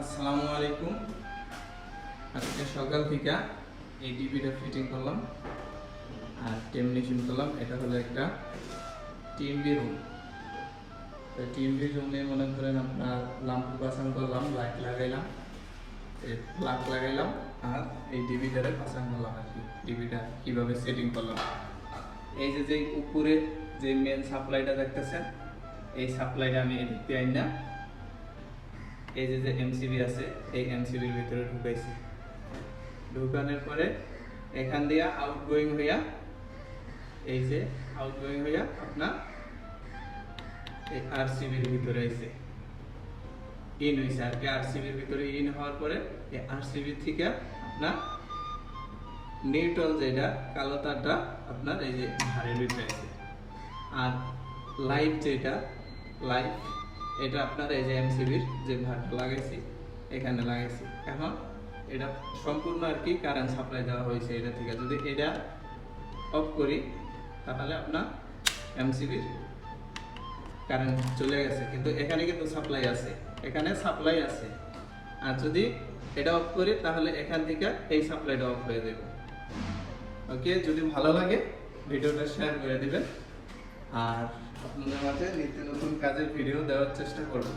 আসসালামু আলাইকুম। আজকে সকাল থেকে এই টিভিটা ফিটিং করলাম আর টেমনিশন করলাম। এটা হলো একটা টিএমবি রুম। টিএমবি রুমে মনে করেন আপনার ল্যাম্প পাসান করলাম, লাইট লাগাইলাম, প্লাগ লাগাইলাম আর এই টিভিটারে পাসান করলাম আর কি। টিভিটা কীভাবে সেটিং করলাম, এই যে উপরে যে মেন সাপ্লাইটা দেখতেছেন, এই সাপ্লাইটা আমি এদিক দিয়ে আইনা এই যে এমসিবি আছে এই এমসিবির ভিতরে ঢুকাইছি। ঢুকানোর পরে এখান দিয়ে আউটগোয়িং হইয়া এই যে আউটগোয়িং হইয়া আপনার এই আরসিবির ভিতরে আইছে, ইন হইছে আর কি। আরসিবির ভিতরে ইন হওয়ার পরে এই আরসিবি থেকে আপনার নিউট্রাল যেটা কালো তারটা আপনার এই যে ভারের ভিতরে আছে। আর লাইট যেটা লাইট এটা আপনার এই যে এমসিবির যে ভারটা লাগাইছি এখানে লাগাইছি। এখন এটা সম্পূর্ণ আর কি কারেন্ট সাপ্লাই দেওয়া হয়েছে এটা থেকে। যদি এটা অফ করি তাহলে আপনার এমসিবির কারেন্ট চলে গেছে, কিন্তু এখানে কিন্তু সাপ্লাই আছে, এখানে সাপ্লাই আছে। আর যদি এটা অফ করি তাহলে এখান থেকে এই সাপ্লাইটা অফ হয়ে যাবে। ওকে, যদি ভালো লাগে ভিডিওটা শেয়ার করে দিবেন আর আপনাদের মাঝে নিত্য নতুন কাজের ভিডিও দেওয়ার চেষ্টা করব।